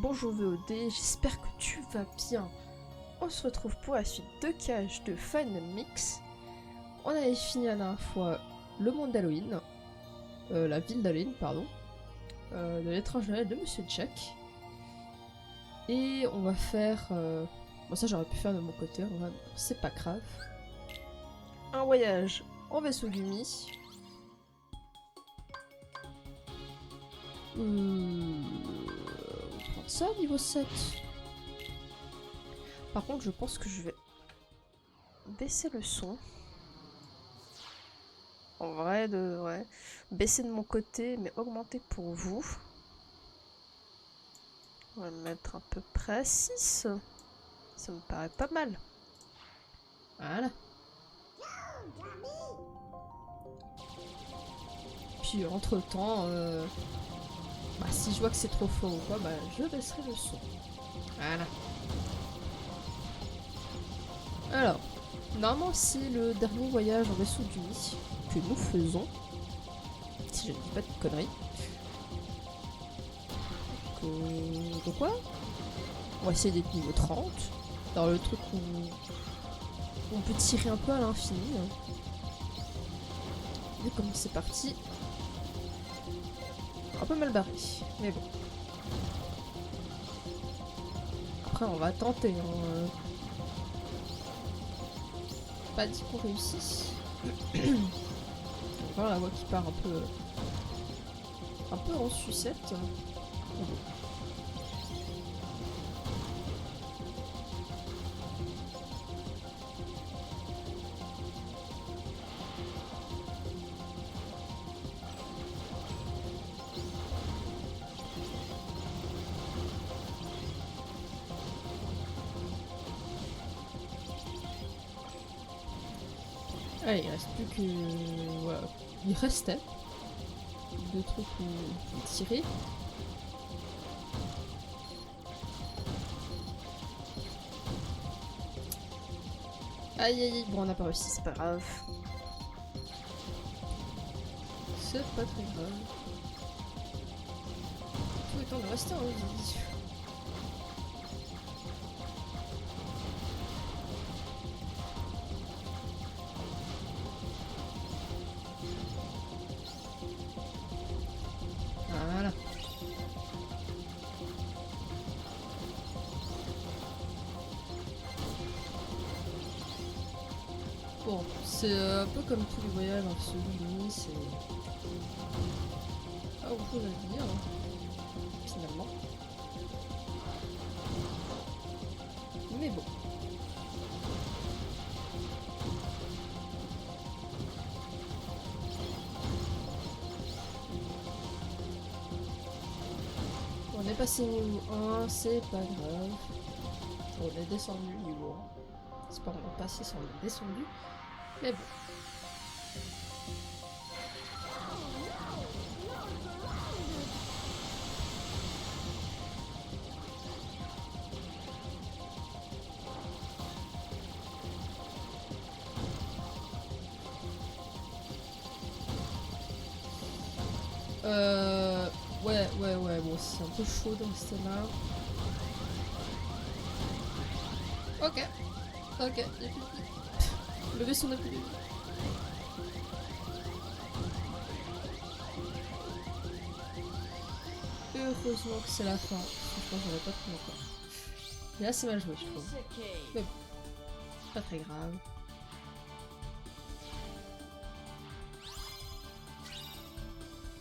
bonjour VOD, j'espère que tu vas bien. On se retrouve pour la suite de Cage de Final Mix. On avait fini la dernière fois le monde d'Halloween, la ville d'Halloween, pardon, de l'étrange Noël de Monsieur Jack. Et on va faire... Bon ça j'aurais pu faire de mon côté, c'est pas grave. Un voyage en vaisseau Gumi. On va prendre ça niveau 7. Par contre je pense que je vais baisser le son. En vrai, ouais. Baisser de mon côté, mais augmenter pour vous. On va le mettre à peu près à 6. Ça me paraît pas mal. Voilà. Puis entre temps, si je vois que c'est trop fort ou quoi, je baisserai le son. Voilà. Alors, normalement c'est le dernier voyage en vaisseau d'Uni que nous faisons. Si je ne dis pas de conneries. Donc quoi, on va essayer d'être niveau 30. Dans le truc où on peut tirer un peu à l'infini. Vu comme c'est parti. Un peu mal barré, mais bon. Après on va tenter. Pas dit qu'on réussisse. Voilà la voix qui part un peu en sucette. Allez, il reste plus que... Voilà. Il restait 2 trucs pour tirer. Aïe aïe aïe, bon on n'a pas réussi, c'est pas grave. C'est pas très grave. Tout est temps de rester en vie. Voilà. Bon, c'est un peu comme tous les voyages en celui-ci, c'est pas grand chose à dire, finalement. Mais bon. On est passé niveau 1, c'est pas grave. On est descendu niveau 1. C'est pas on est passé, c'est on est descendu. Mais bon. Ouais, bon, c'est un peu chaud dans ce là. Ok, le vaisseau n'a plus de vie. Heureusement que c'est la fin, franchement j'aurais pas pu encore. Mais là c'est mal joué je trouve. Mais bon, pas très grave.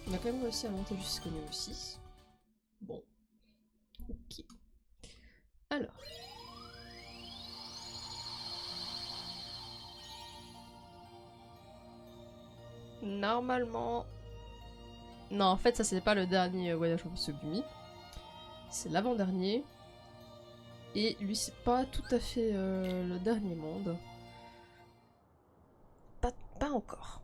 On a quand même réussi à monter jusqu'au niveau 6. Bon. Ok. Alors. Normalement... Non, en fait, ça c'est pas le dernier voyage au Tsugumi. C'est l'avant-dernier. Et lui, c'est pas tout à fait le dernier monde. Pas encore.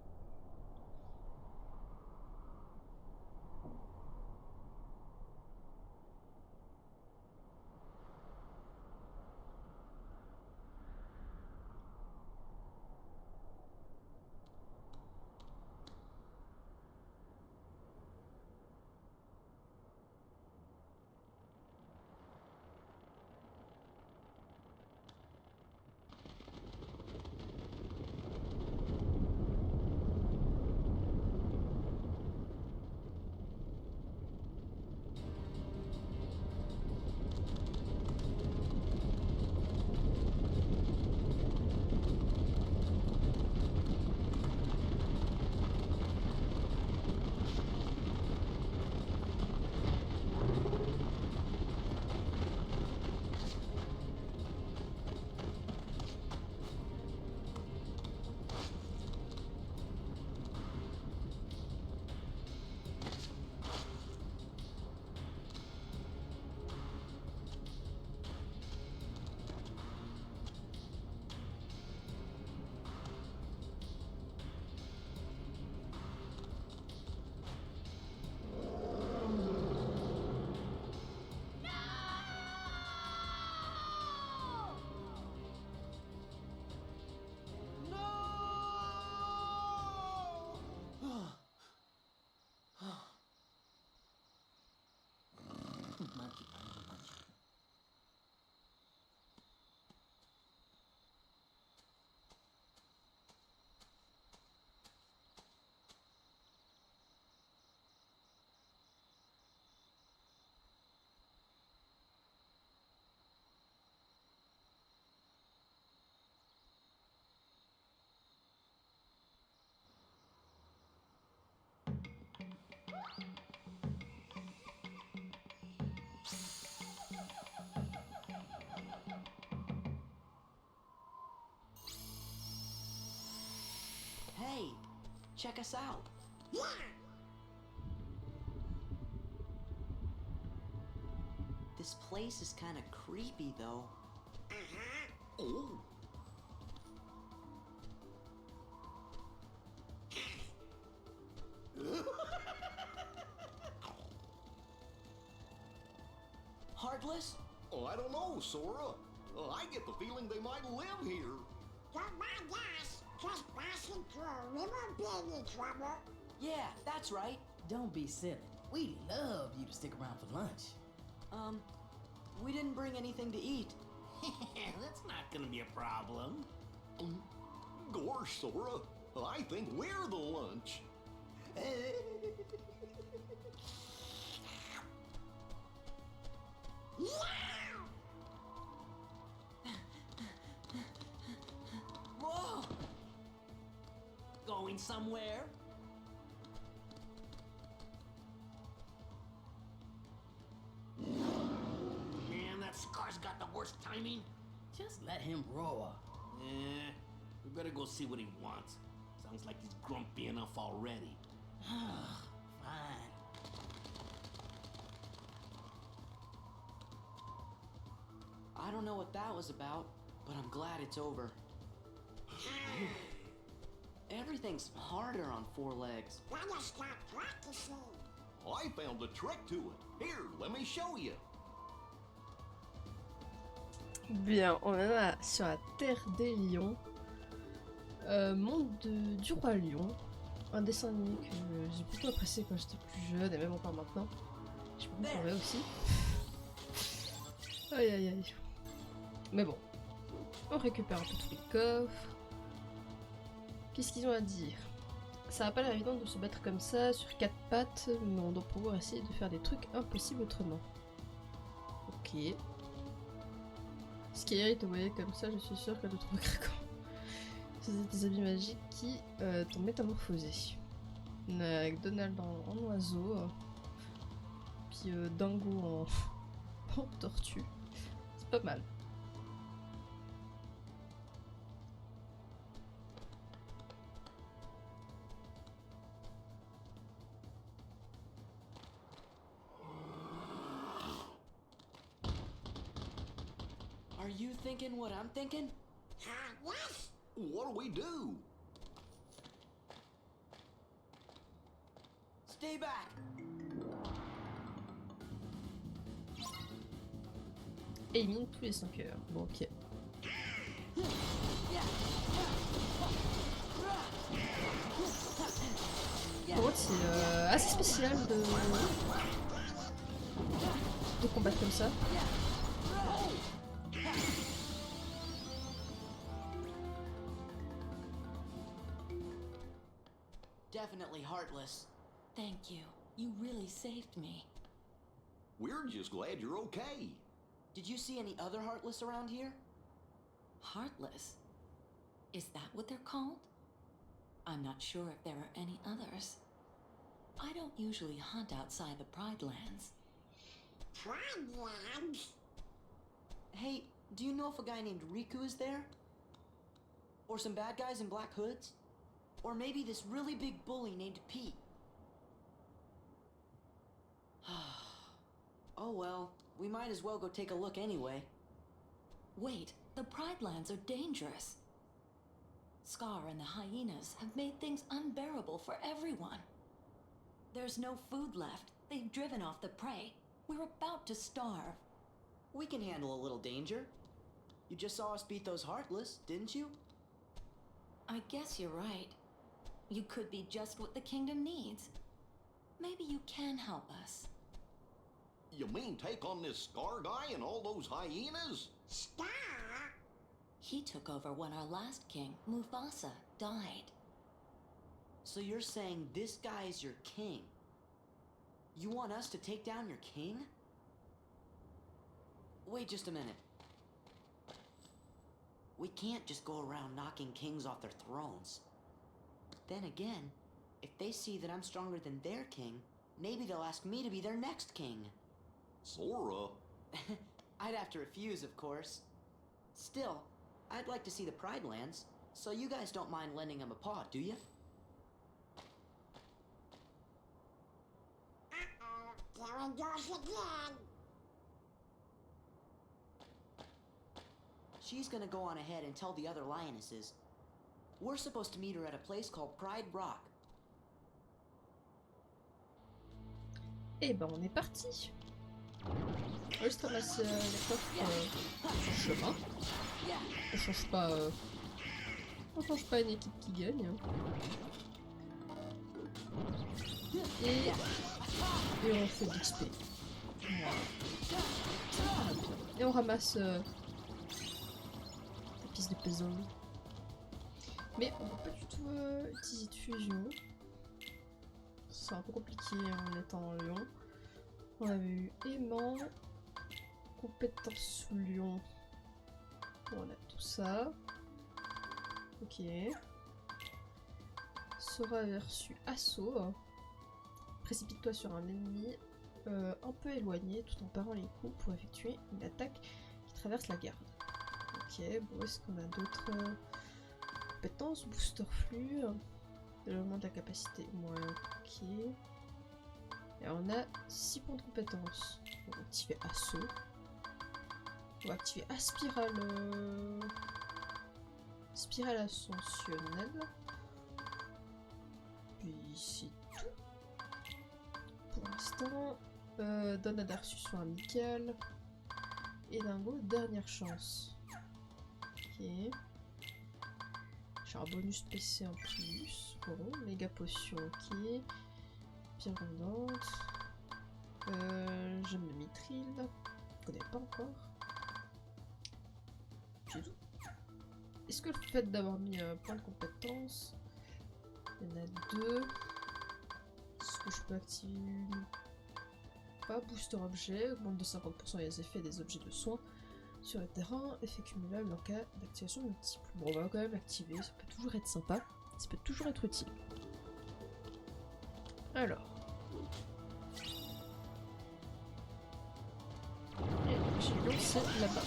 Hey, check us out. Yeah! This place is kind of creepy, though. Uh-huh. Oh, Heartless? oh, I don't know, Sora. I get the feeling they might live here. Don't mind us, trespassing through a river being in trouble. Yeah, that's right. Don't be silly. We'd love you to stick around for lunch. We didn't bring anything to eat. That's not gonna be a problem. Gosh, Sora, I think we're the lunch. Whoa! Going somewhere? Man, that Scar's got the worst timing. Just let him roar. We better go see what he wants. Sounds like he's grumpy enough already. Fine. I don't know what that was about, but I'm glad it's over. Everything's harder on 4 legs. Gotta start practicing. I found a trick to it. Here, let me show you. Bien, on en a sur la Terre des Lions. Monde du Roi Lion. Un dessin animé que j'ai beaucoup apprécié quand j'étais plus jeune et même encore maintenant. Je peux me parler aussi. Aïe aïe aïe. Mais bon. On récupère un peu tous les coffres. Qu'est-ce qu'ils ont à dire? Ça va pas l'air évident de se battre comme ça, sur 4 pattes, mais on doit pouvoir essayer de faire des trucs impossibles autrement. Ok. Ce qui irrite, vous voyez, comme ça, je suis sûre qu'elle te trouve craquant. C'est des habits magiques qui t'ont métamorphosé. Avec Donald en oiseau, puis Dingo en tortue. C'est pas mal. Are you thinking what I'm thinking? Yes? What do we do? Stay back! Élimine tous les 5 heures. Bon, ok. Par contre, c'est assez spécial de combattre comme ça. Definitely heartless. Thank you. You really saved me. We're just glad you're okay. Did you see any other heartless around here? Heartless? Is that what they're called? I'm not sure if there are any others. I don't usually hunt outside the Pride Lands. Pride Lands? Hey, do you know if a guy named Riku is there? Or some bad guys in black hoods? Or maybe this really big bully named Pete? Oh well, we might as well go take a look anyway. Wait, the Pride Lands are dangerous. Scar and the hyenas have made things unbearable for everyone. There's no food left. They've driven off the prey. We're about to starve. We can handle a little danger. You just saw us beat those heartless, didn't you? I guess you're right. You could be just what the kingdom needs. Maybe you can help us. You mean take on this Scar guy and all those hyenas? Star? He took over when our last king, Mufasa, died. So you're saying this guy's your king? You want us to take down your king? Wait just a minute. We can't just go around knocking kings off their thrones. Then again, if they see that I'm stronger than their king, maybe they'll ask me to be their next king. Sora, I'd have to refuse, of course. Still, I'd like to see the Pride Lands, so you guys don't mind lending them a paw, do you? Uh-oh, there it goes again. She's gonna go on ahead and tell the other lionesses. We're supposed to meet her at a place called Pride Rock. Et ben on est parti. Juste ramasser les coffres sur le chemin. On change pas une équipe qui gagne. Et on fait de l'XP. Voilà. Et on ramasse des pistes de puzzle. Mais on peut pas du tout utiliser de fusion. C'est un peu compliqué en étant en lion. On avait eu aimant, compétence sous lion. Bon, on a tout ça. Ok. Sora avait reçu assaut. Précipite-toi sur un ennemi un peu éloigné tout en parant les coups pour effectuer une attaque qui traverse la garde. Ok, bon, est-ce qu'on a d'autres compétences? Booster flux, développement de la capacité. Ouais, ok. Et on a 6 points de compétences. On va activer assaut. On va activer spirale ascensionnelle. Puis c'est tout. Pour l'instant, donne un sur amical. Et Dingo, dernière chance. Ok. J'ai un bonus PC en plus. Bon, méga potion, ok. Pierre rondante. J'aime le mithril. Je connais pas encore. C'est tout. Est-ce que le fait d'avoir mis un point de compétence, il y en a 2. Est-ce que je peux activer pas booster objet, augmente de 50% les effets des objets de soins sur le terrain, effet cumulable en cas d'activation multiple. Bon, on va quand même l'activer, ça peut toujours être sympa, ça peut toujours être utile. Alors. Et j'ai lancé là-bas.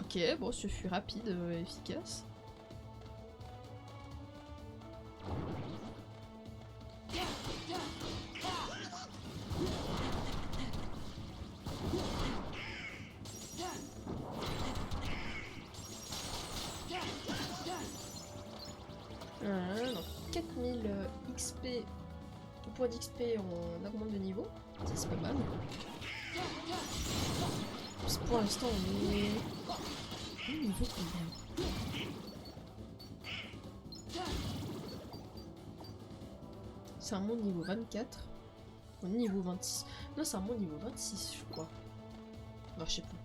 Ok, bon, ce fut rapide et efficace. Donc 4000 XP, points d'XP, on augmente de niveau, ça c'est pas mal. Pour l'instant on est... niveau combien? C'est un monde niveau 24. Ou niveau 26. Non, c'est un monde niveau 26, je crois. Non, je sais plus.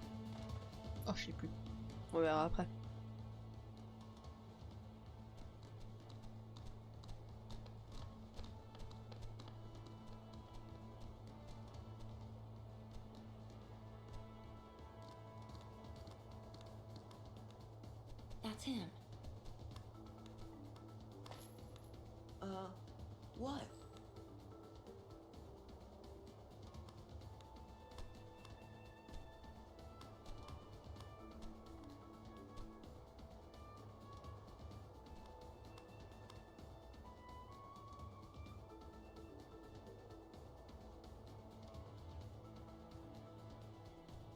Oh, je sais plus. On verra après. That's him. What?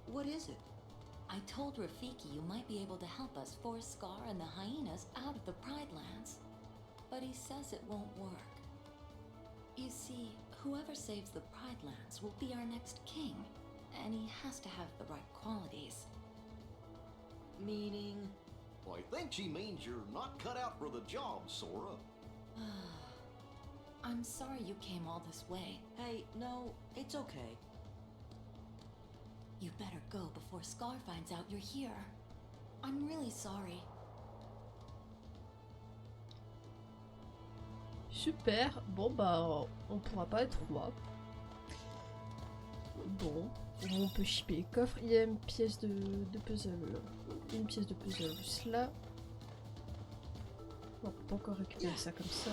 What is it? I told Rafiki you might be able to help us force Scar and the hyenas out of the Pride Lands. But he says it won't work. You see, whoever saves the Pride Lands will be our next king, and he has to have the right qualities. Meaning? I think she means you're not cut out for the job, Sora. I'm sorry you came all this way. Hey, no, it's okay. You better go before Scar finds out you're here. I'm really sorry. Super. Bon bah on pourra pas être roi. Bon, on peut shipper coffre. Il y a une pièce de puzzle. Une pièce de puzzle juste là. On peut pas encore récupérer ça comme ça.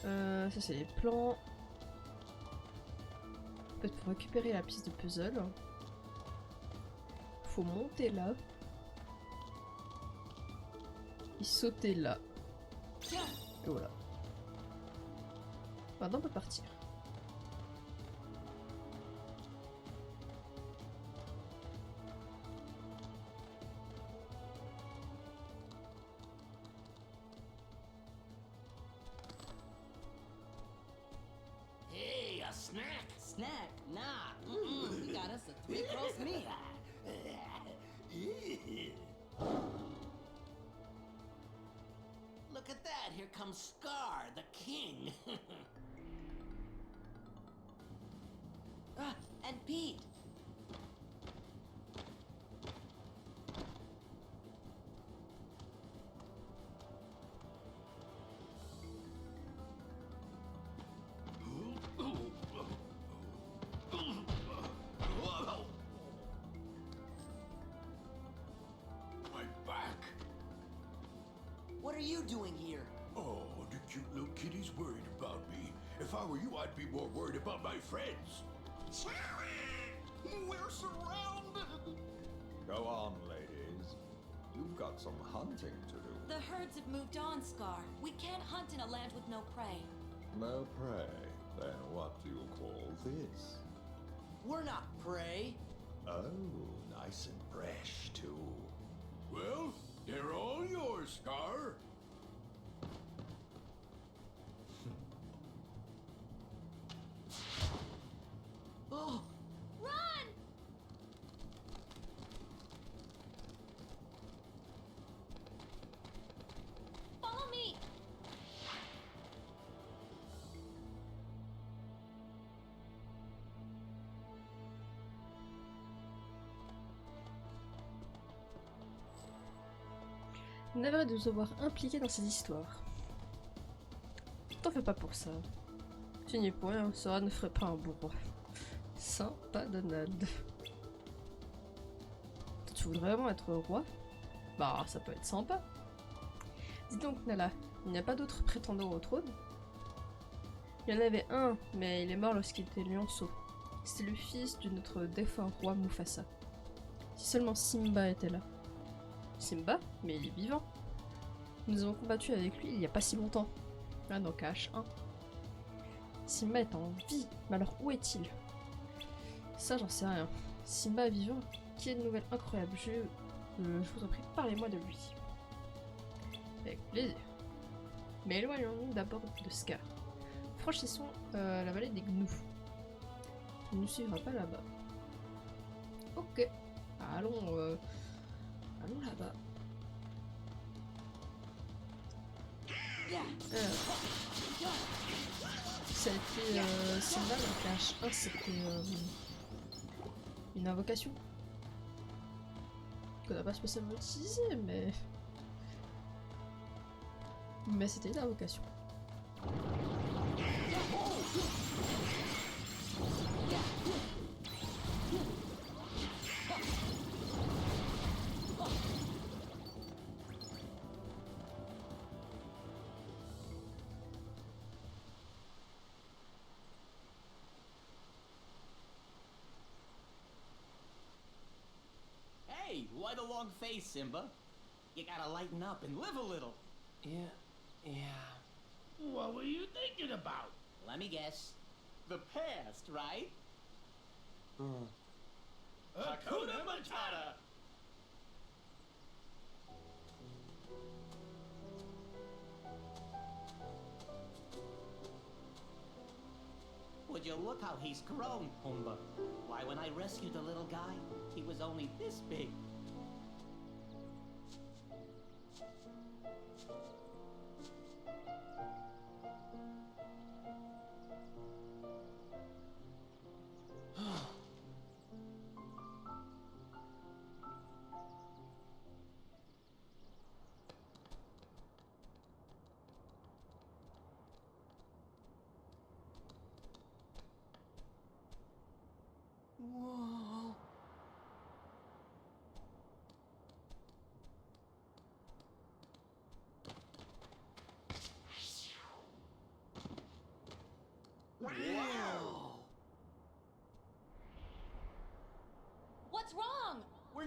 Ça c'est les plans. En fait, pour récupérer la pièce de puzzle, faut monter là et sauter là. Et voilà. Maintenant on peut partir. Hey, a snack! Snack? Nah. We got us a 3-course meal. Look at that! Here comes Scar, the king! Ah, and Pete. My back. What are you doing here? Oh, the cute little kitty's worried about me. If I were you, I'd be more worried about my friends. We're surrounded! Go on, ladies. You've got some hunting to do. The herds have moved on, Scar. We can't hunt in a land with no prey. No prey. Then what do you call this? We're not prey. Oh, nice and fresh, too. Well, they're all yours, Scar. Oh, Run! Follow me! Navré de nous avoir impliqués dans ces histoires. T'en fais pas pour ça. Tu n'y es pour rien, Sora ne ferait pas un bon roi. Sympa Donald. Tu voudrais vraiment être roi? Bah ça peut être sympa. Dis donc Nala, il n'y a pas d'autres prétendants au trône? Il y en avait un, mais il est mort lorsqu'il était lionceau. C'était le fils de notre défunt roi Mufasa. Si seulement Simba était là. Simba? Mais il est vivant. Nous avons combattu avec lui il n'y a pas si longtemps. Là dans KH1. Simba est en vie, mais alors où est-il? Ça j'en sais rien. Simba est vivant? Quelle nouvelle incroyable. Je vous en prie, parlez-moi de lui. Avec plaisir. Mais éloignons-nous d'abord de Scar. Franchissons la vallée des Gnous. Il ne nous suivra pas là-bas. Ok. Allons là-bas. Ça a été Simba dans KH1, c'était une invocation qu'on n'a pas spécialement utilisée, mais c'était une invocation. Hey, why the long face, Simba? You gotta lighten up and live a little. Yeah. What were you thinking about? Let me guess. The past, right? Hakuna Matata! Would you look how he's grown, Pumbaa? Why, when I rescued the little guy, he was only this big.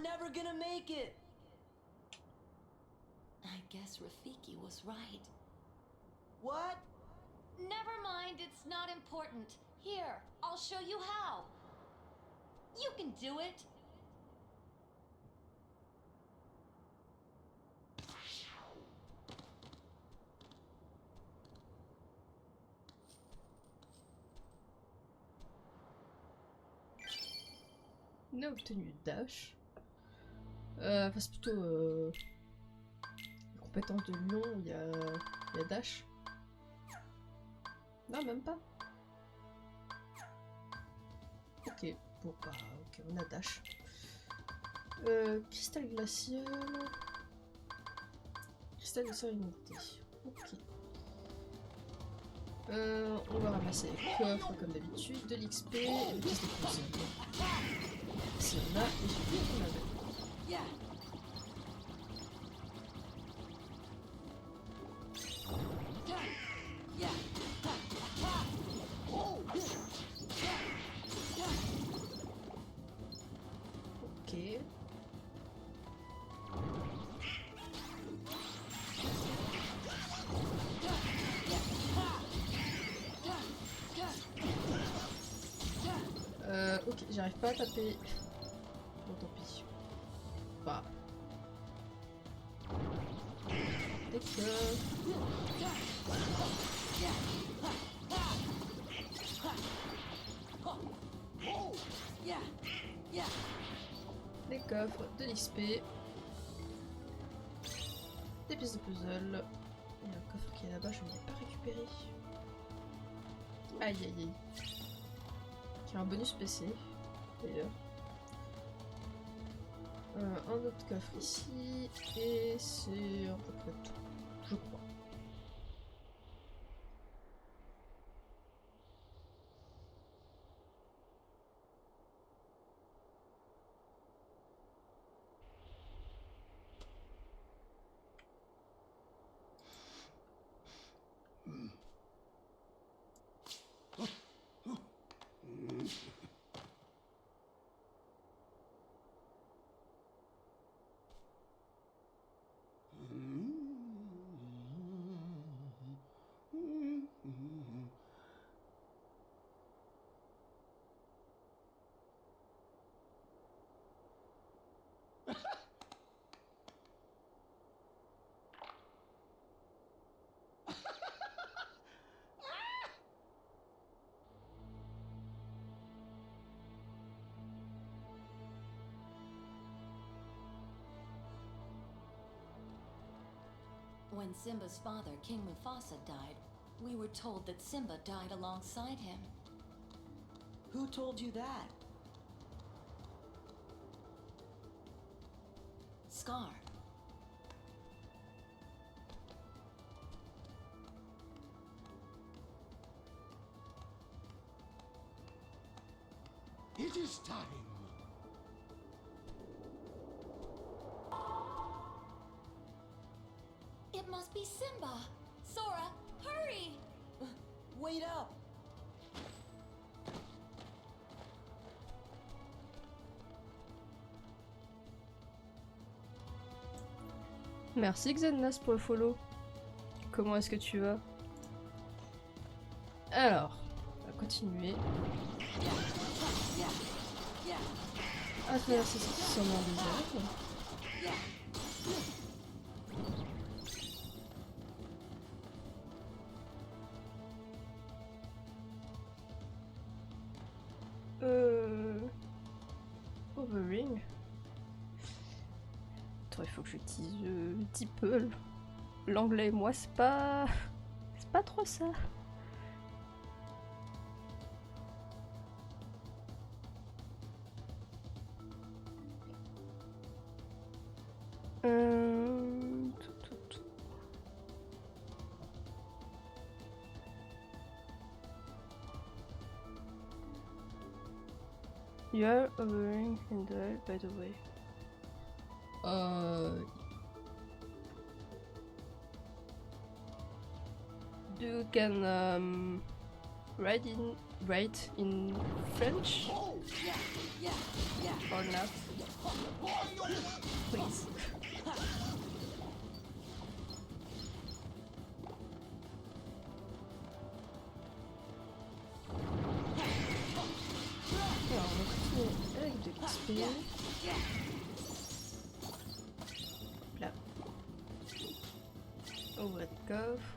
never gonna make it. I guess Rafiki was right. What? Never mind, it's not important. Here, I'll show you how. You can do it. On a obtenu Dash. Enfin, c'est plutôt la compétence de Lion, il y a Dash. Non, même pas. Ok, bon bah, ok, on a Dash. Cristal glacial. Cristal de sérénité. Ok. On va ramasser les coffres comme d'habitude, de l'XP et des pièces de puzzle. Si on a, et j'ai vu qu'on avait. Ok. Ok, j'arrive pas à taper. Bon, tant pis. Bah. Des coffres, de l'XP, des pièces de puzzle. Il y a un coffre qui est là-bas, je ne l'ai pas récupéré. Aïe aïe aïe. Qui a un bonus PC d'ailleurs. Un autre coffre ici, et c'est à peu près tout, je crois. When Simba's father, King Mufasa, died, we were told that Simba died alongside him. Who told you that? Scar. It is time. It must be Simba! Sora, hurry! Wait up! Merci Xenas pour le follow. Comment est-ce que tu vas? Alors, on va continuer. À traverser ce sommet désert. Overing. Attends, il faut que j'utilise un petit peu l'anglais. Moi, c'est pas trop ça. Tout. You are overing in the air, by the way. You can write in French or not? Please. Alors, on va continuer avec de l'XP. Là. Ouvrir des coffres.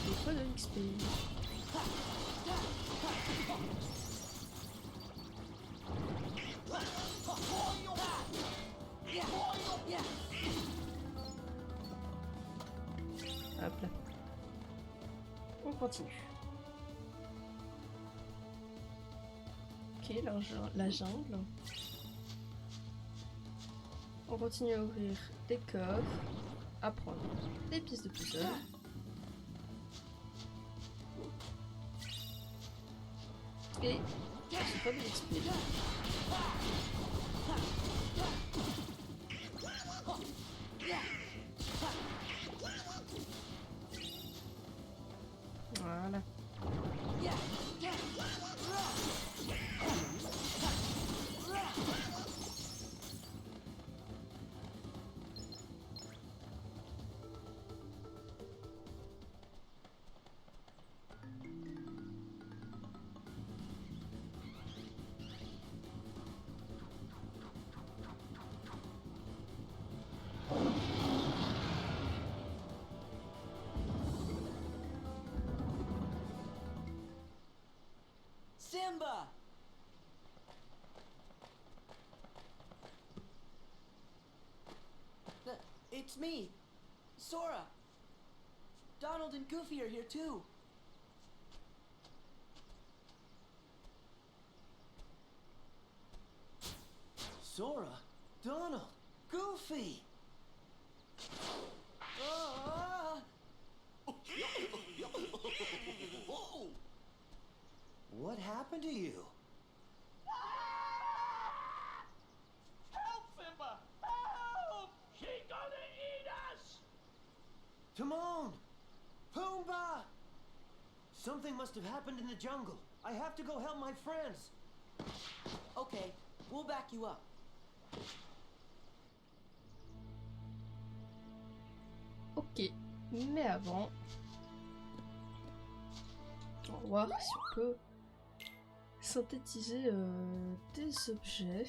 Des fois de l'XP. Hop là. On continue. Ok, la jungle. On continue à ouvrir des coffres, à prendre des pièces de puzzle. Et c'est pas de l'XP. Voilà. Simba! It's me, Sora. Donald and Goofy are here too. Sora? Donald? Goofy? Ah! What happened to you? Help, Simba! Help! She's gonna eat us! Timon! Pumbaa! Something must have happened in the jungle. I have to go help my friends. Okay, we'll back you up. Ok, mais avant, on va voir si on peut synthétiser des objets.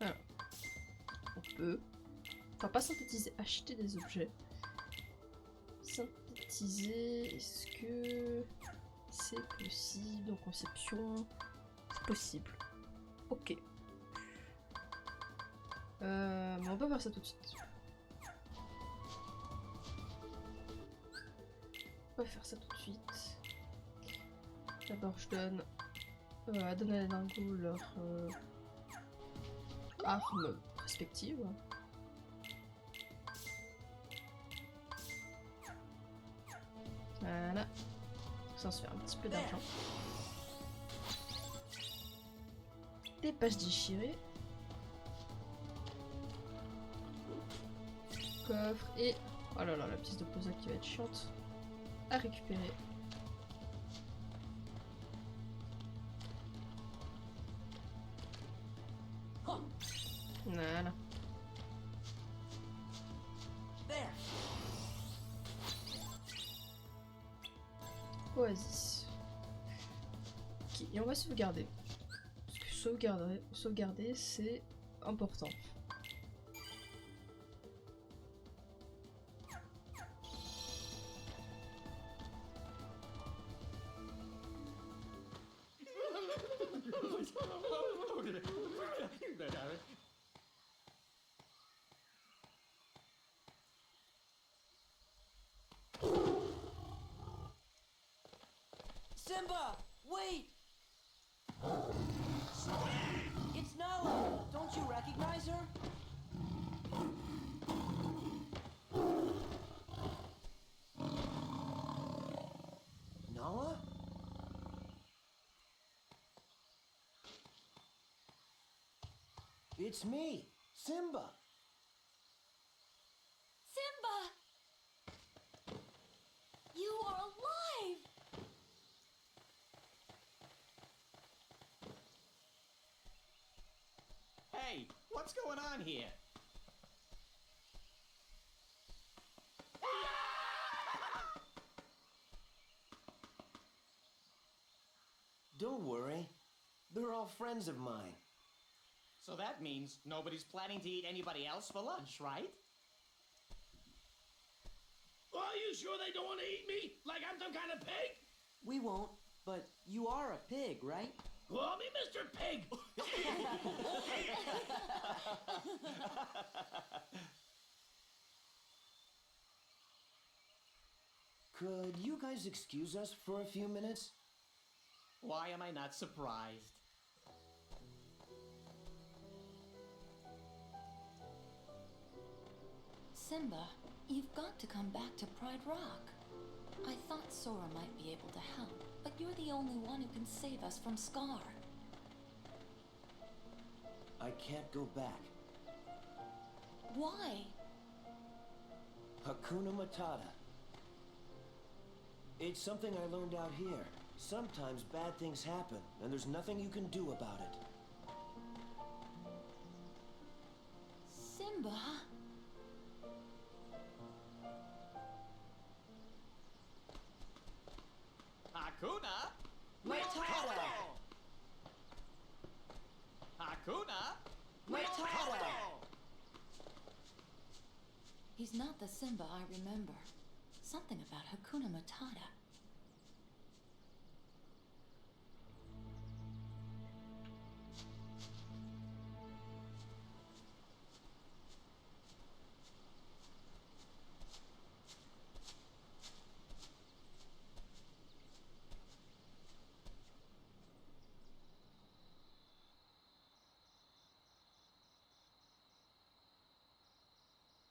Alors, on peut, enfin pas synthétiser, acheter des objets. Synthétiser, est-ce que c'est possible en conception? C'est possible. Ok. Mais on peut faire ça tout de suite. On va faire ça tout de suite. D'abord, je donne à donner à les dingos leurs armes respectives. Voilà. Ça on se fait un petit peu d'argent. Des pages déchirées. Coffre et... Oh là là, la pièce de puzzle qui va être chiante à récupérer. Voilà. Oasis. Ok, et on va sauvegarder. Parce que sauvegarder c'est important. Simba, wait! It's Nala. Don't you recognize her? Nala? It's me, Simba! Simba! You are alive! Hey, what's going on here? Don't worry. They're all friends of mine. So that means nobody's planning to eat anybody else for lunch, right? Are you sure they don't want to eat me? Like I'm some kind of pig? We won't, but you are a pig, right? Call me Mr. Pig! Could you guys excuse us for a few minutes? Why am I not surprised? Simba, you've got to come back to Pride Rock. I thought Sora might be able to help, but you're the only one who can save us from Scar. I can't go back. Why? Hakuna Matata. It's something I learned out here. Sometimes bad things happen, and there's nothing you can do about it. Simba? Hakuna? Matata! Hakuna? Matata! He's not the Simba I remember. Something about Hakuna Matata.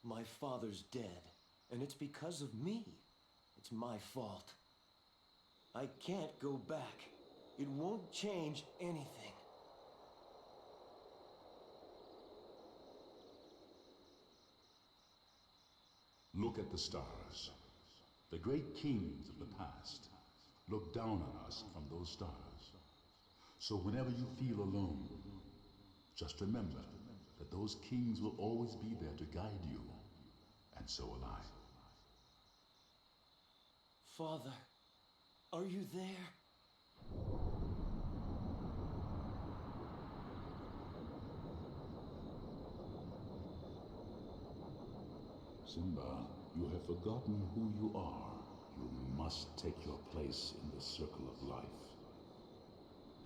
My father's dead, and it's because of me. It's my fault. I can't go back. It won't change anything. Look at the stars. The great kings of the past look down on us from those stars. So whenever you feel alone, just remember that those kings will always be there to guide you, and so will I. Father, are you there? Simba, you have forgotten who you are. You must take your place in the circle of life.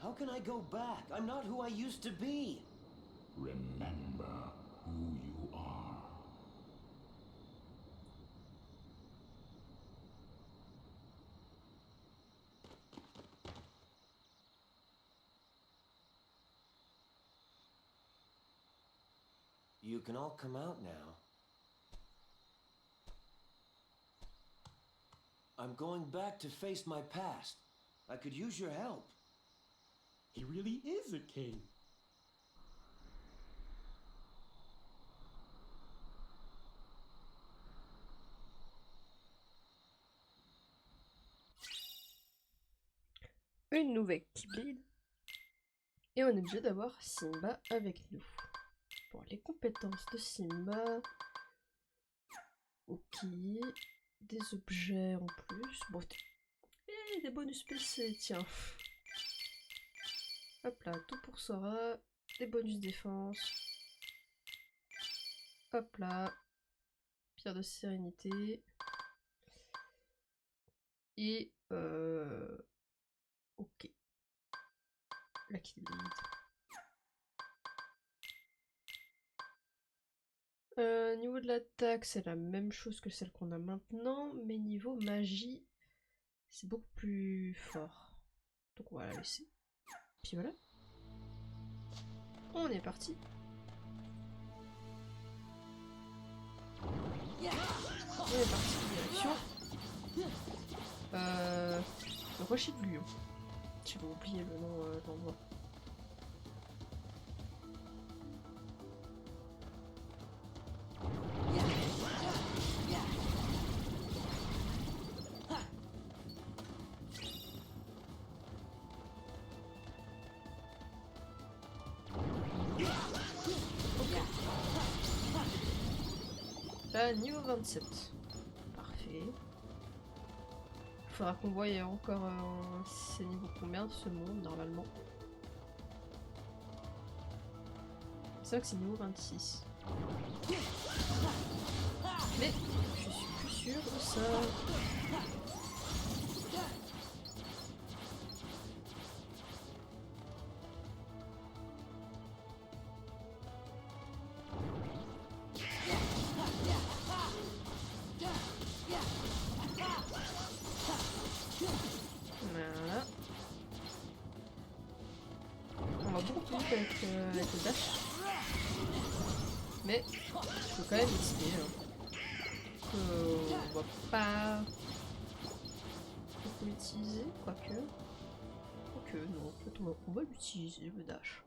How can I go back? I'm not who I used to be. Remember who you are. You can all come out now. I'm going back to face my past. I could use your help. He really is a king. Une nouvelle Keyblade. Et on est obligé d'avoir Simba avec nous. Bon, les compétences de Simba. Ok. Des objets en plus. Bon, et des bonus PC, tiens. Hop là, tout pour Sora. Des bonus défense. Hop là. Pierre de sérénité. Et ok. La Keyblade. Niveau de l'attaque, c'est la même chose que celle qu'on a maintenant, mais niveau magie, c'est beaucoup plus fort. Donc on va la laisser. Puis voilà. On est parti. On est parti en direction. Le rocher de Lion. J'avais oublié le nom de l'endroit. Voilà, niveau 27. Parfait. Il faudra qu'on voie encore c'est niveau combien ce monde normalement. C'est vrai que c'est niveau 26. Mais je suis plus sûre de ça. Voilà. On va beaucoup plus vite avec le dash. Mais je peux quand même essayer. On va pas beaucoup l'utiliser, quoique. Quoique, non, peut-être on va l'utiliser le dash.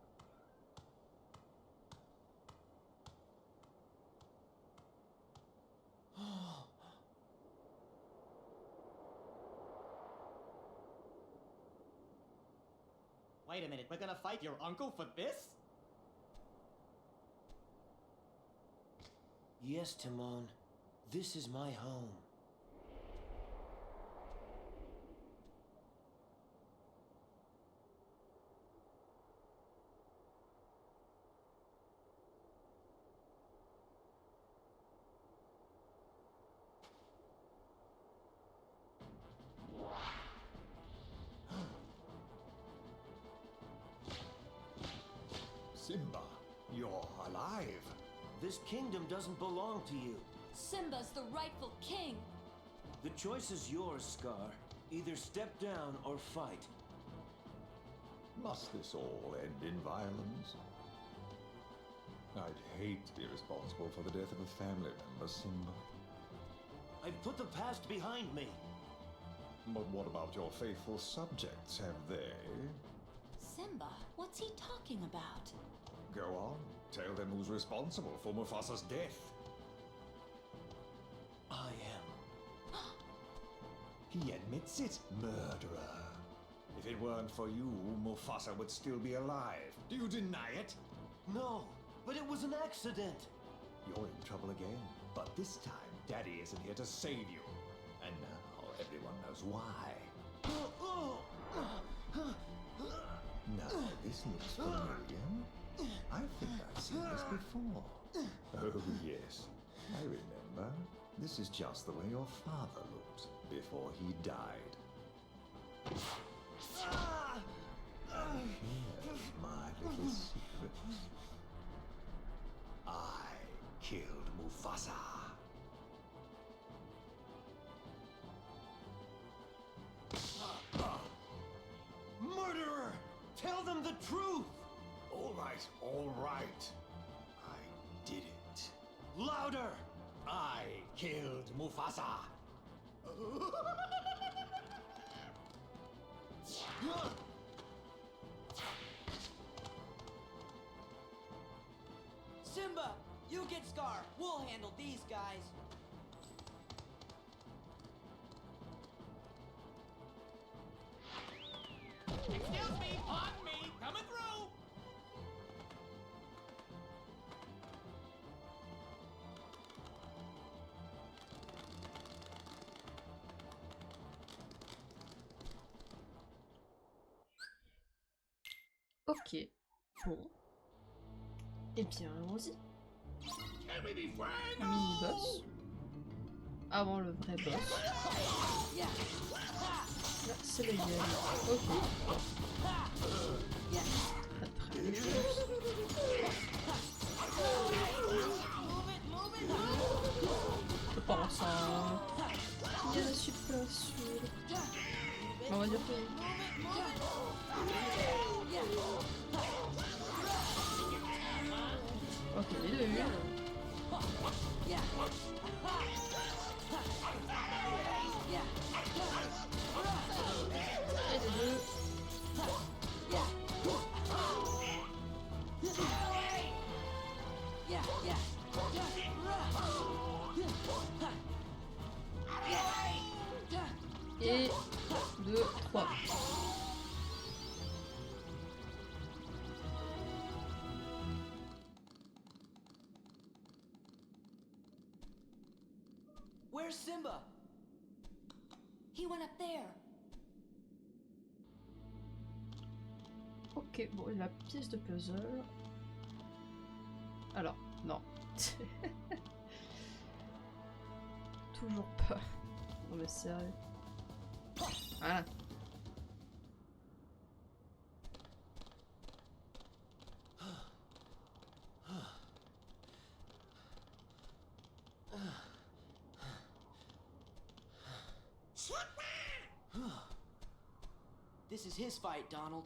Wait a minute, we're gonna fight your uncle for this? Yes, Timon. This is my home. Simba, you're alive. This kingdom doesn't belong to you. Simba's the rightful king. The choice is yours, Scar. Either step down or fight. Must this all end in violence? I'd hate to be responsible for the death of a family member, Simba. I've put the past behind me. But what about your faithful subjects? Have they? Simba, what's he talking about? Go on. Tell them who's responsible for Mufasa's death. I am. He admits it, murderer. If it weren't for you, Mufasa would still be alive. Do you deny it? No, but it was an accident. You're in trouble again. But this time, Daddy isn't here to save you. And now everyone knows why. Now, this looks familiar. I think I've seen this before. Oh, yes. I remember. This is just the way your father looked before he died. Here's my little secret. I killed Mufasa. Murderer! Tell them the truth! All right. I did it. Louder! I killed Mufasa. Simba, you get Scar. We'll handle these guys. Excuse me, pardon me, coming through! Ok. Bon. Eh bien, allons-y. Mini-boss. Avant le vrai boss. Là, c'est le gueule. Ok. Très bien. Je pense qu'il y a la suppression. On va dire que... Ok, les deux. Et les deux. Et 2, 3. Where's Simba? He went up there. Ok, bon, la pièce de puzzle. Alors, non. Toujours pas. Non mais sérieux. Voilà. This is his fight, Donald.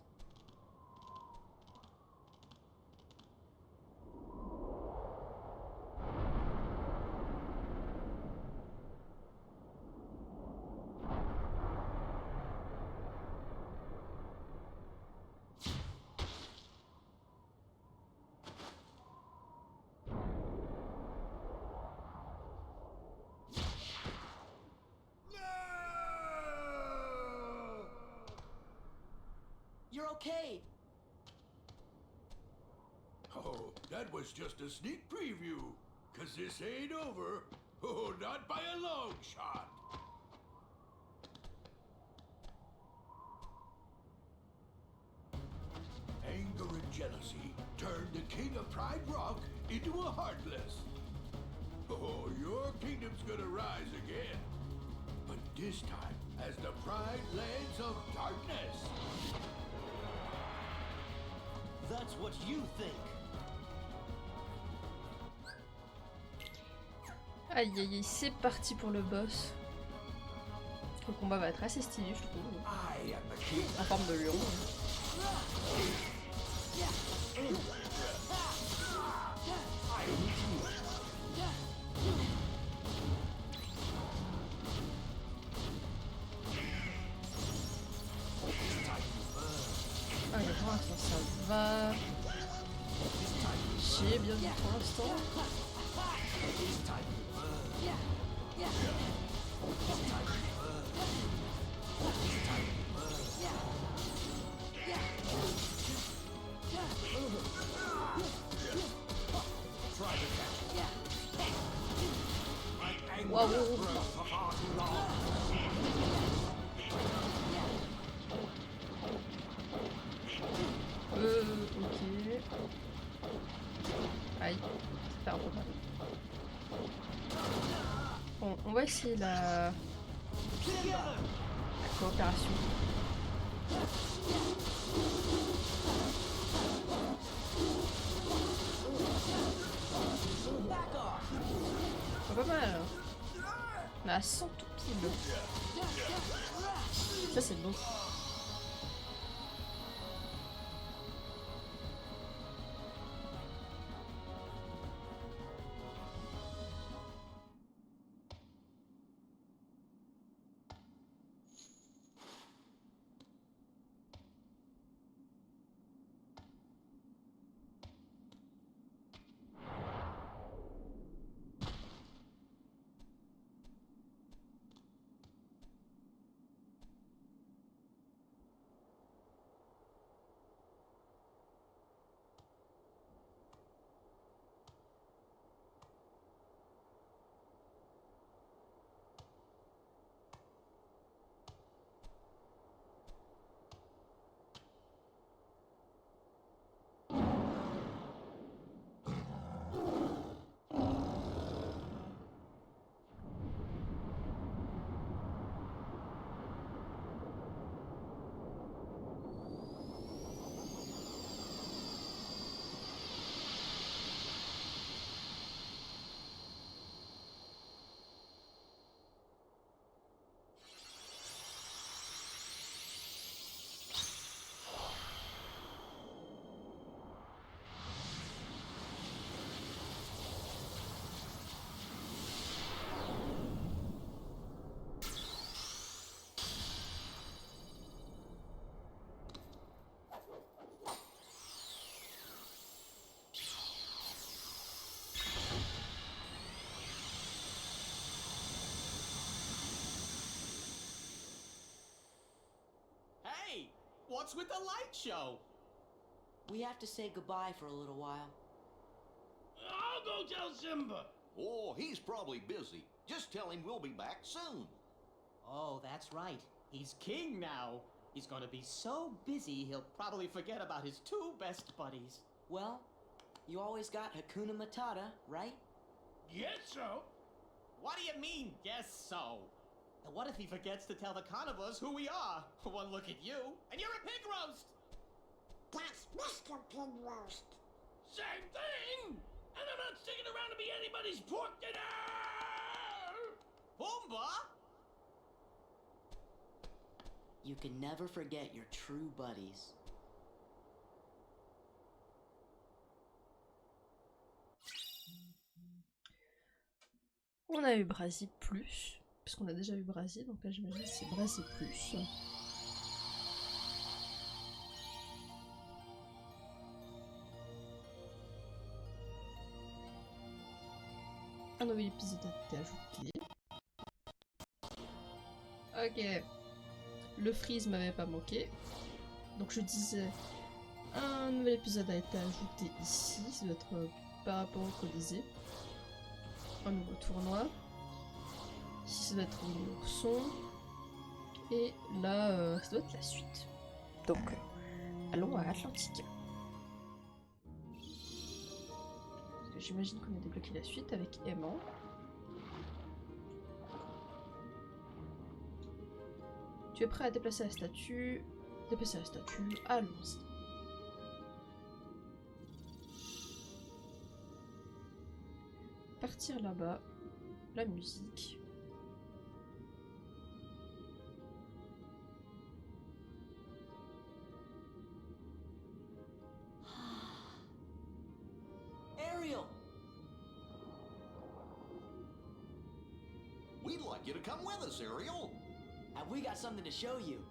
You're okay. Oh, that was just a sneak preview. 'Cause this ain't over. Oh, not by a long shot. Anger and jealousy turned the king of Pride Rock into a Heartless. Oh, your kingdom's gonna rise again. But this time as the Pride Lands of Darkness. That's what you think. Aïe aïe aïe, c'est parti pour le boss. Le combat va être assez stylé, je trouve. En forme de lion. Ah, mais pour l'instant ça va. J'ai bien vu pour l'instant. Waouh. Ok. Aïe, ça fait un peu mal. Bon, on va essayer la coopération. Pas mal. Hein. On a 100 tout pile. Ça c'est bon. Hey, what's with the light show? We have to say goodbye for a little while. I'll go tell Simba. Oh, he's probably busy. Just tell him we'll be back soon. Oh, that's right. He's king now. He's gonna be so busy, he'll probably forget about his two best buddies. Well, you always got Hakuna Matata, right? Yes, so. What do you mean, yes, so? And what if he forgets to tell the carnivores who we are? One look at you, and you're a pig roast! That's Mr. Pig Roast. Same thing! And I'm not sticking around to be anybody's pork dinner! Pumbaa? You can never forget your true buddies. On a eu Brazy plus, puisqu'on a déjà eu Brazy, donc là j'imagine que c'est Brazy plus. Un nouvel épisode a été ajouté. Ok. Le freeze m'avait pas manqué. Donc je disais, un nouvel épisode a été ajouté ici, ça doit être par rapport au Colisée. Un nouveau tournoi. Ici ça doit être un ourson. Et là, ça doit être la suite. Donc, allons à Atlantique. Parce que j'imagine qu'on a débloqué la suite avec Aimant. Tu es prêt à déplacer la statue? Déplacer la statue, allons-y. Partir là-bas, la musique. Ariel! We'd like you to come with us, Ariel. Have we got something to show you?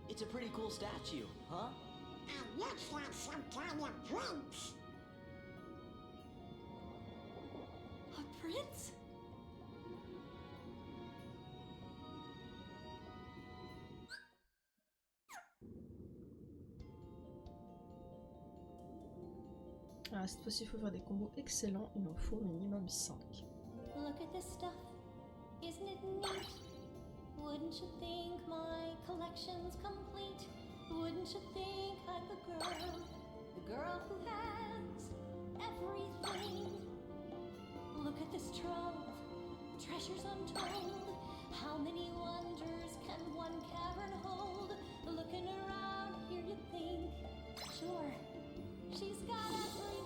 It's a pretty cool statue, huh? And looks like some kind of prince. A prince? Ah, cette fois-ci il faut faire des combos excellents, il en faut minimum 5. Look at this stuff. Isn't it neat? Wouldn't you think my collection's complete? Wouldn't you think I'm the girl who has everything? Look at this trove, treasures untold. How many wonders can one cavern hold? Looking around here you think, sure, she's got everything.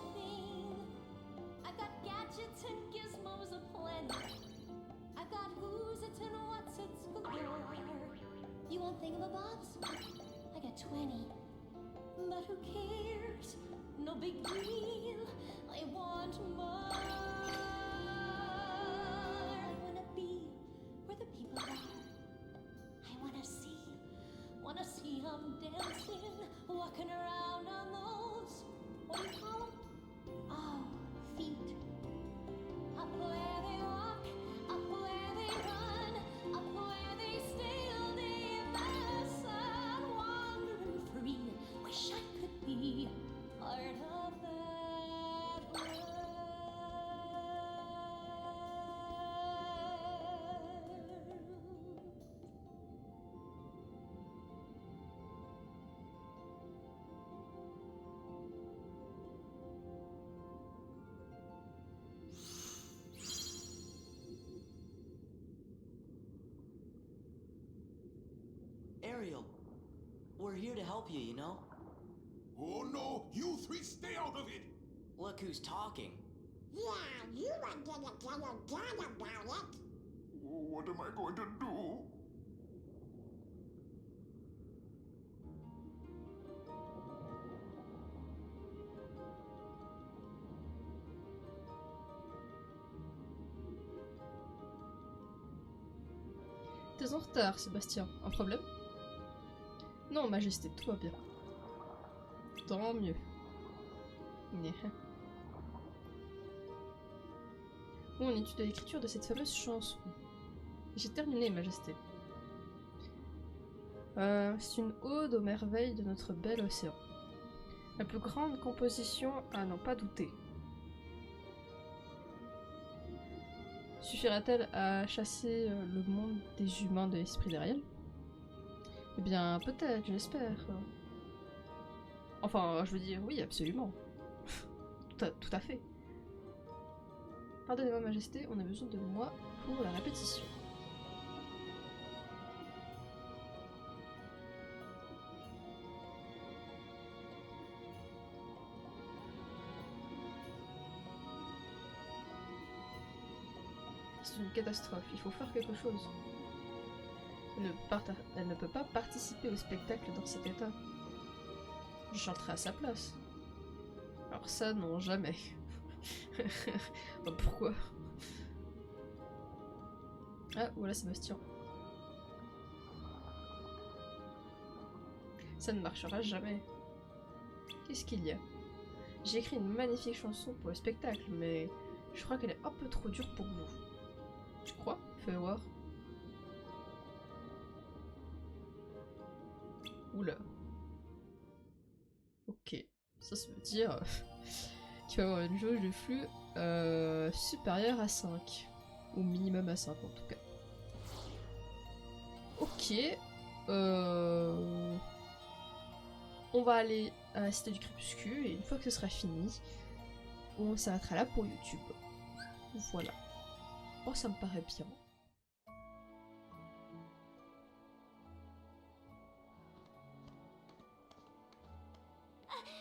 I've got gadgets and gizmos aplenty. I've got who's it and what's it's galore. You want thingamabobs? I got 20. But who cares? No big deal. I want more. I wanna be where the people are. I wanna see 'em dancing, walking around on those, what do you call 'em? Oh, feet. Up where they walk, up where they run, up where they still in the sun, wandering free. Wish I could be part of that world. Ariel, we're here to help you, you know? Oh no, you three stay out of it! Look who's talking. Yeah, you were gonna tell your dad about it. What am I going to do? T'es en retard, Sébastien. Un problème? Non, Majesté, tout va bien. Tant mieux. ou en étude de l'écriture de cette fameuse chanson. J'ai terminé, Majesté. C'est une ode aux merveilles de notre bel océan. La plus grande composition à n'en pas douter. Suffira-t-elle à chasser le monde des humains de l'esprit d'Ariel? Eh bien, peut-être, j'espère. Enfin, je veux dire, oui, absolument. Tout à fait. Pardonnez-moi, Majesté, on a besoin de moi pour la répétition. C'est une catastrophe, il faut faire quelque chose. Elle ne peut pas participer au spectacle dans cet état. Je chanterai à sa place. Alors ça, non, jamais. Pourquoi? Ah, voilà Sébastien. Ça ne marchera jamais. Qu'est-ce qu'il y a? J'ai écrit une magnifique chanson pour le spectacle, mais je crois qu'elle est un peu trop dure pour vous. Tu crois? Fais voir. Oula. Ok. Ça veut dire qu'il va y avoir une jauge de flux supérieure à 5. Ou minimum à 5 en tout cas. Ok. On va aller à la Cité du Crépuscule et une fois que ce sera fini, on s'arrêtera là pour YouTube. Voilà. Oh, ça me paraît bien.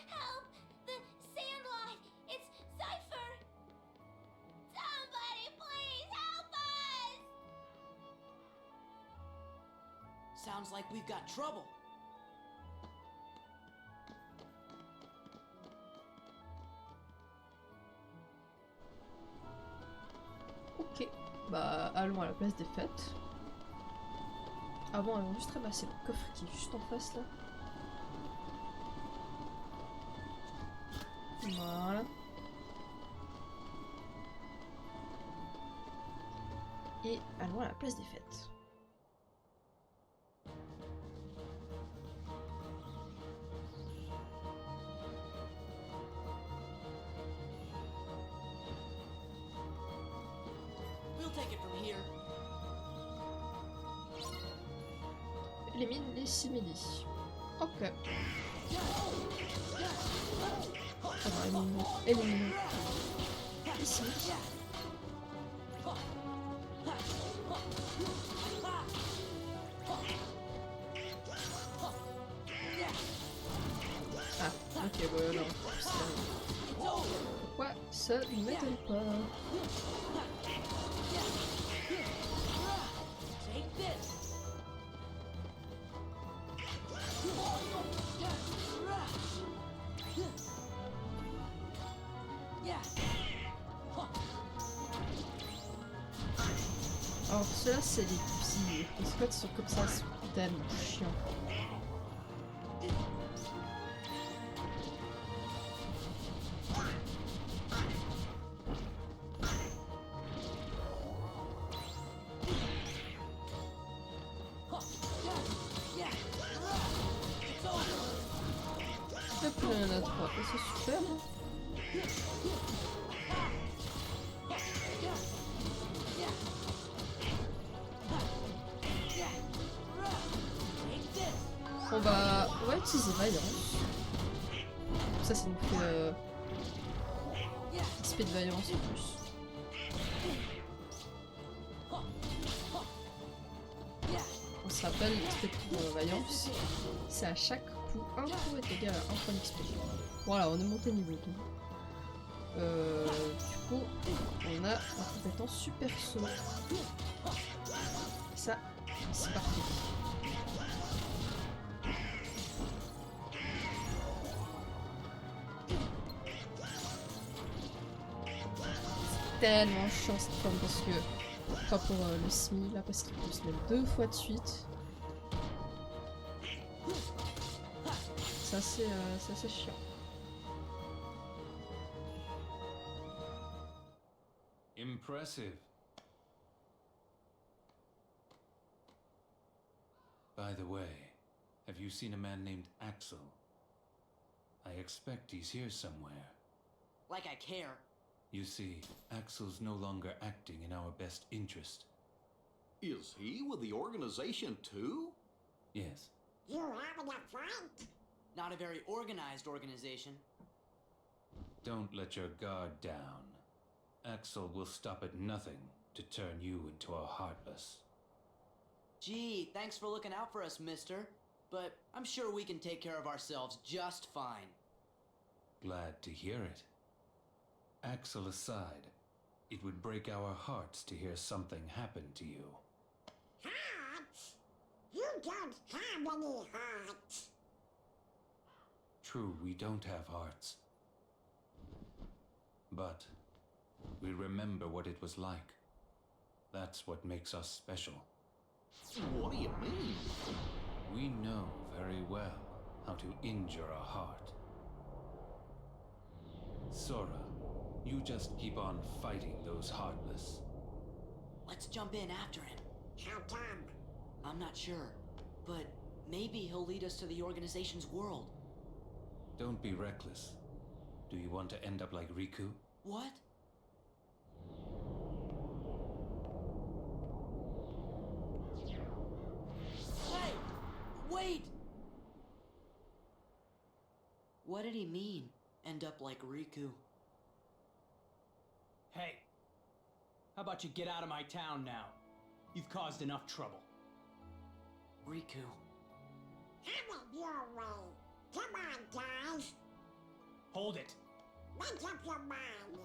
Help! The Sandlot! It's Cypher! Somebody please help us! Sounds like we've got trouble. Ok, bah allons à la place des fêtes. Avant, allons juste ramasser le coffre qui est juste en face là. Voilà. Et allons à la place des fêtes. We'll take it from here. Les mines des simili. Ok. Alors, éliminons. Ici. Ah, ok, voilà. Pourquoi ça ne m'étonne pas? Take this. Alors ceux-là c'est les petits. Les spots sont comme ça, c'est tellement chiant. Hop, il y en a 3, c'est super. On va utiliser Vaillance. Ça nous fait XP de Vaillance en plus. On se rappelle, l'XP pour Vaillance, c'est à chaque coup, un coup est égal à 1 point d'XP. Voilà, on est monté niveau 2. Du coup, on a la compétence super saut. Ça, c'est parfait. Tellement chiant cette forme parce que pas pour le SMI là parce qu'il peut se mettre 2 fois de suite. Ça c'est chiant. Impressive. By the way, have you seen a man named Axel? I expect he's here somewhere. Like I care. You see, Axel's no longer acting in our best interest. Is he with the organization too? Yes. You having a fight? Not a very organized organization. Don't let your guard down. Axel will stop at nothing to turn you into a Heartless. Gee, thanks for looking out for us, mister. But I'm sure we can take care of ourselves just fine. Glad to hear it. Axel aside, it would break our hearts to hear something happen to you. Hearts? You don't have any hearts. True, we don't have hearts. But we remember what it was like. That's what makes us special. What do you mean? We know very well how to injure a heart. Sora, you just keep on fighting those Heartless. Let's jump in after him. How come? I'm not sure, but maybe he'll lead us to the organization's world. Don't be reckless. Do you want to end up like Riku? What? Hey! Wait! What did he mean, end up like Riku? Hey, how about you get out of my town now? You've caused enough trouble. Riku. Have it your way. Come on, guys. Hold it. Make up your mind.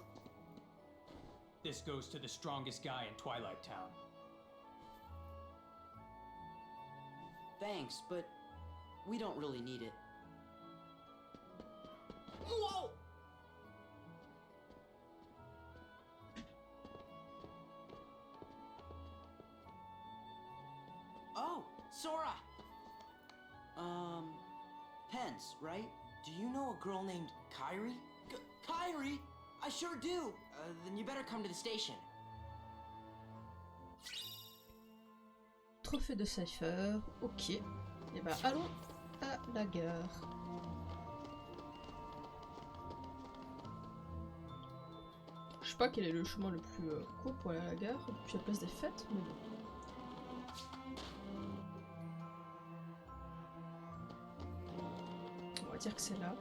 This goes to the strongest guy in Twilight Town. Thanks, but we don't really need it. Whoa! Oh, Sora! Pence, right? Do you know a girl named Kairi? Kairi? I sure do! Then you better come to the station. Trophée de Cypher, ok. Et bah allons à la gare. Je sais pas quel est le chemin le plus court pour aller à la gare depuis la place des fêtes, mais bon. On va dire que c'est là.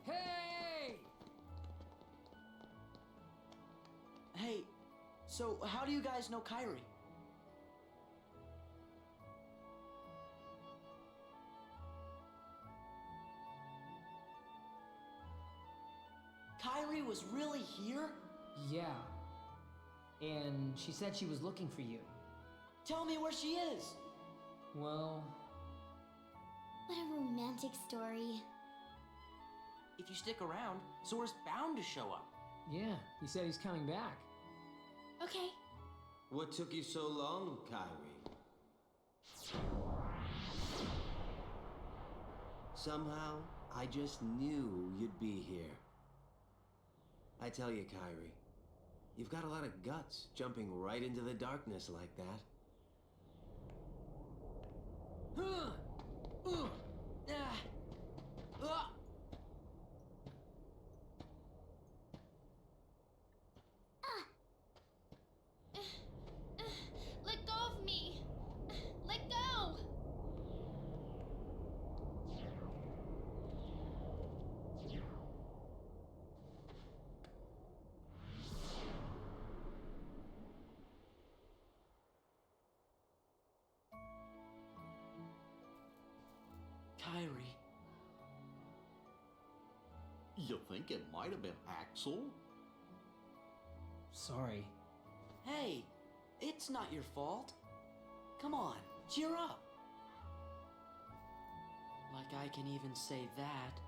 Hey! Hey, so how do you guys know Kairi? Kairi was really here? Yeah. And she said she was looking for you. Tell me where she is! Well... What a romantic story. If you stick around, Sora's bound to show up. Yeah, he said he's coming back. Okay. What took you so long, Kairi? Somehow, I just knew you'd be here. I tell you, Kairi, you've got a lot of guts jumping right into the darkness like that. Let go of me! Let go! Kairi. You think it might have been Axel? Sorry. Hey, it's not your fault. Come on, cheer up. Like I can even say that.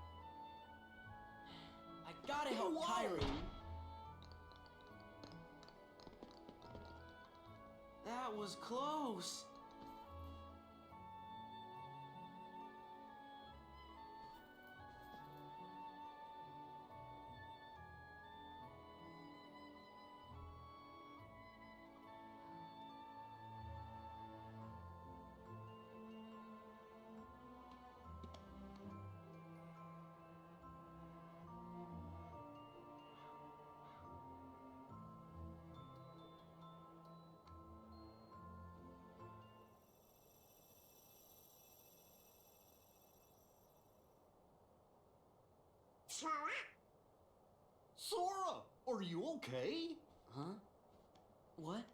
I gotta help Kairi. That was close. Sora? Sora, are you okay? Huh? What?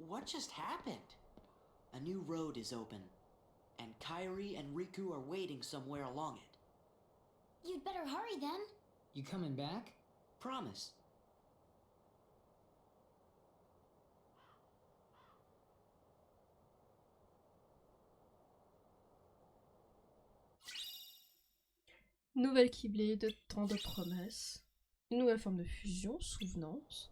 What just happened? A new road is open, and Kairi and Riku are waiting somewhere along it. You'd better hurry then. You coming back? Promise. Nouvelle Keyblade, temps de promesses. Une nouvelle forme de fusion, souvenance.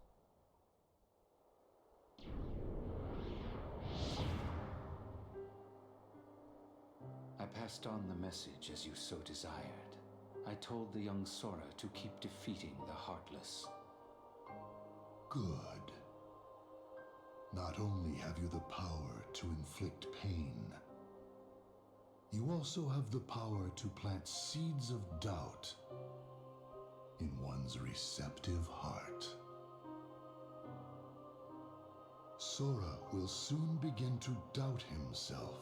I passed on the message as you so desired. I told the young Sora to keep defeating the Heartless. Good. Not only have you the power to inflict pain, you also have the power to plant seeds of doubt in one's receptive heart. Sora will soon begin to doubt himself.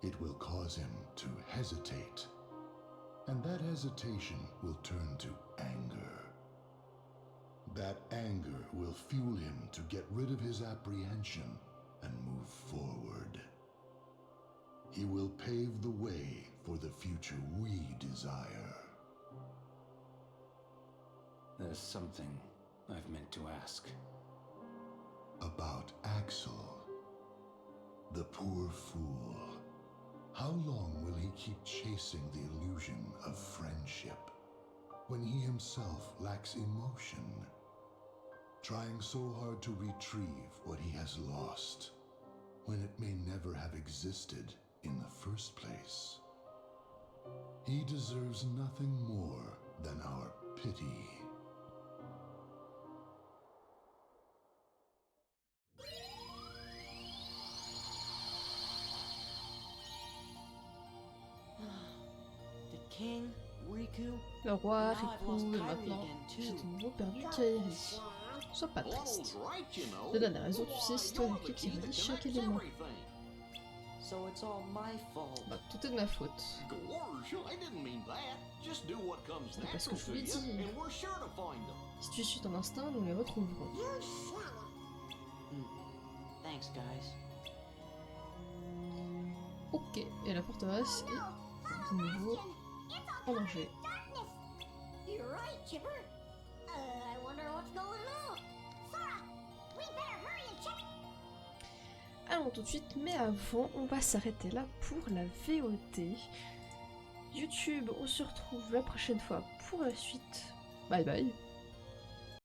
It will cause him to hesitate, and that hesitation will turn to anger. That anger will fuel him to get rid of his apprehension and move forward. He will pave the way for the future we desire. There's something I've meant to ask. About Axel, the poor fool. How long will he keep chasing the illusion of friendship when he himself lacks emotion, trying so hard to retrieve what he has lost when it may never have existed in the first place? He deserves nothing more than our pity. King, Riku, Le roi, now I've lost Riku, et Kairi maintenant again, j'ai too. de nouveau perdu Kairi. Sois pas triste. Je donne la raison, tu sais, c'est toi qui relie chaque élément. So it's all my fault. Bah, tout est de ma faute. Gorge, I didn't mean that. Just do what comes C'est parce que natural je to lui you, dis. and we're sure to find them. Si tu suis ton instinct, nous les retrouverons. Thanks, guys. Ok, et la forteresse est de nouveau en danger. You're right, Chipper. I wonder what's going on. Sora, we better hurry and check. Allons tout de suite, mais avant, on va s'arrêter là pour la VOD. YouTube, on se retrouve la prochaine fois pour la suite. Bye bye.